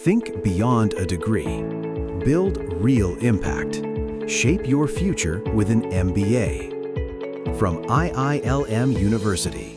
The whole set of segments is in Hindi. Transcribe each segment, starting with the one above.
Think beyond a degree. Build real impact. Shape your future with an MBA. From IILM University.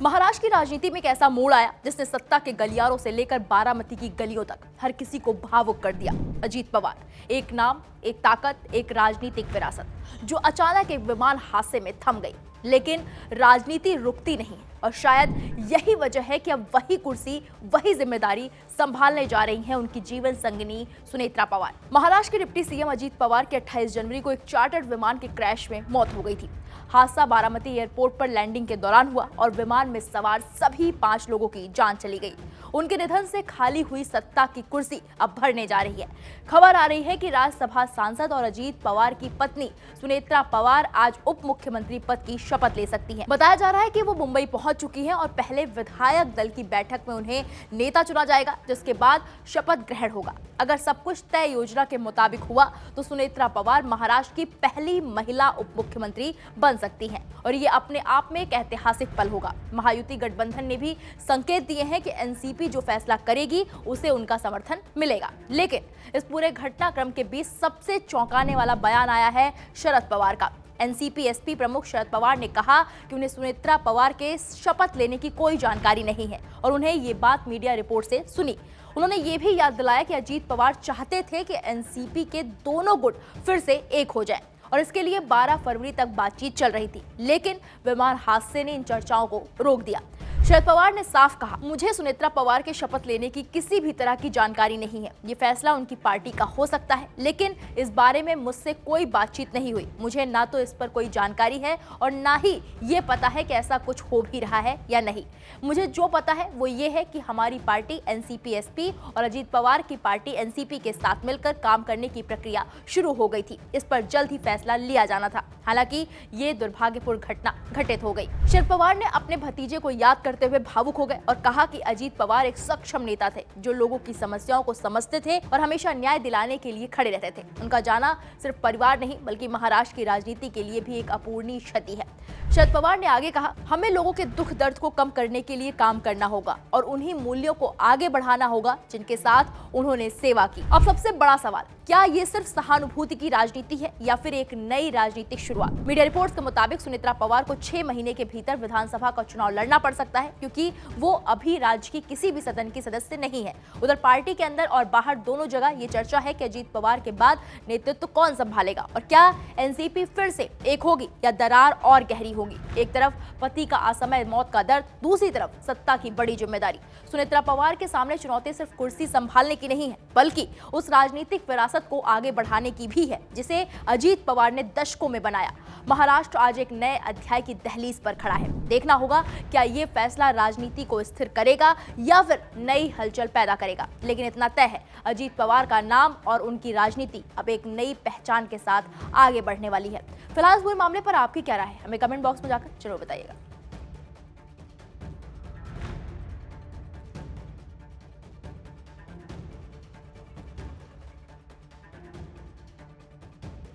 Maharashtra की राजनीति में एक ऐसा मोड़ आया जिसने सत्ता के गलियारों से लेकर बारामती की गलियों तक हर किसी को भावुक कर दिया। अजीत पवार, एक नाम, एक ताकत, एक राजनीतिक विरासत जो अचानक एक विमान हादसे में थम गई। लेकिन राजनीति रुकती नहीं और शायद यही वजह है कि अब वही कुर्सी, वही जिम्मेदारी संभालने जा रही हैं उनकी जीवन संगिनी सुनेत्रा पवार। महाराष्ट्र के डिप्टी सीएम अजीत पवार की 28 जनवरी को एक चार्टर्ड विमान के क्रैश में मौत हो गई थी। हादसा बारामती एयरपोर्ट पर लैंडिंग के दौरान हुआ और विमान में सवार सभी 5 लोगों की जान चली गई। उनके निधन से खाली हुई सत्ता की कुर्सी अब भरने जा रही है। खबर आ रही है कि राज्यसभा सांसद और अजीत पवार की पत्नी सुनेत्रा पवार आज उप मुख्यमंत्री पद की शपथ ले सकती हैं। बताया जा रहा है कि वो मुंबई पहुंच चुकी हैं और पहले विधायक दल की बैठक में उन्हें नेता चुना जाएगा, जिसके बाद शपथ ग्रहण होगा। अगर सब कुछ तय योजना के मुताबिक हुआ तो सुनेत्रा पवार महाराष्ट्र की पहली महिला उप मुख्यमंत्री बन सकती हैं और ये अपने आप में एक ऐतिहासिक पल होगा। महायुति गठबंधन ने भी संकेत दिए हैं कि एनसीपी जो फैसला करेगी उसे उनका समर्थन मिलेगा। लेकिन इस पूरे घटनाक्रम के बीच सबसे चौंकाने वाला बयान आया है शरद पवार का। एनसीपी एसपी प्रमुख शरद पवार ने कहा कि उन्हें सुनेत्रा पवार के शपथ लेने की कोई जानकारी नहीं है और उन्हें ये बात मीडिया रिपोर्ट से सुनी। उन्होंने ये भी याद दिलाया कि अजीत पवार चाहते थे कि एनसीपी के दोनों गुट फिर से एक हो जाएं और इसके लिए 12 फरवरी तक बातचीत चल रही थी, लेकिन विमान हादसे ने इन चर्चाओं को रोक दिया। शरद पवार ने साफ कहा, मुझे सुनेत्रा पवार के शपथ लेने की किसी भी तरह की जानकारी नहीं है। ये फैसला उनकी पार्टी का हो सकता है, लेकिन इस बारे में मुझसे कोई बातचीत नहीं हुई। मुझे ना तो इस पर कोई जानकारी है और ना ही ये पता है कि ऐसा कुछ हो भी रहा है या नहीं। मुझे जो पता है वो ये है कि हमारी पार्टी एनसीपी एसपी और अजीत पवार की पार्टी एनसीपी के साथ मिलकर काम करने की प्रक्रिया शुरू हो गई थी। इस पर जल्द ही फैसला लिया जाना था। हालांकि ये दुर्भाग्यपूर्ण घटना घटित हो गई। शरद पवार ने अपने भतीजे को याद करते हुए भावुक हो गए और कहा कि अजीत पवार एक सक्षम नेता थे जो लोगों की समस्याओं को समझते थे और हमेशा न्याय दिलाने के लिए खड़े रहते थे। उनका जाना सिर्फ परिवार नहीं बल्कि महाराष्ट्र की राजनीति के लिए भी एक अपूरणीय क्षति है। शरद पवार ने आगे कहा, हमें लोगों के दुख दर्द को कम करने के लिए काम करना होगा और उन्हीं मूल्यों को आगे बढ़ाना होगा जिनके साथ उन्होंने सेवा की। अब सबसे बड़ा सवाल, क्या ये सिर्फ सहानुभूति की राजनीति है या फिर एक नई राजनीतिक शुरुआत? मीडिया रिपोर्ट्स के मुताबिक सुनेत्रा पवार को 6 महीने के भीतर विधानसभा का चुनाव लड़ना पड़ सकता है क्योंकि वो अभी राज्य की किसी भी सदन की सदस्य नहीं है। उधर पार्टी के अंदर और बाहर दोनों जगह ये चर्चा है कि अजीत पवार के बाद नेतृत्व कौन संभालेगा और क्या एनसीपी फिर से एक होगी या दरार और गहरी होगी। एक तरफ पति का असमय मौत का दर्द, दूसरी तरफ सत्ता की बड़ी जिम्मेदारी। सुनेत्रा पवार के सामने चुनौती सिर्फ कुर्सी संभालने की नहीं है बल्कि उस राजनीतिक विरासत को आगे बढ़ाने की भी है जिसे अजीत पवार ने दशकों में बनाया। महाराष्ट्र आज एक नए अध्याय की दहलीज पर खड़ा है। देखना होगा क्या ये फैसला राजनीति को स्थिर करेगा या फिर नई हलचल पैदा करेगा। लेकिन इतना तय है, अजीत पवार का नाम और उनकी राजनीति अब एक नई पहचान के साथ आगे बढ़ने वाली है। फिलहाल इस पूरे मामले पर आपकी क्या राय है, हमें कमेंट बॉक्स में जाकर जरूर बताइएगा।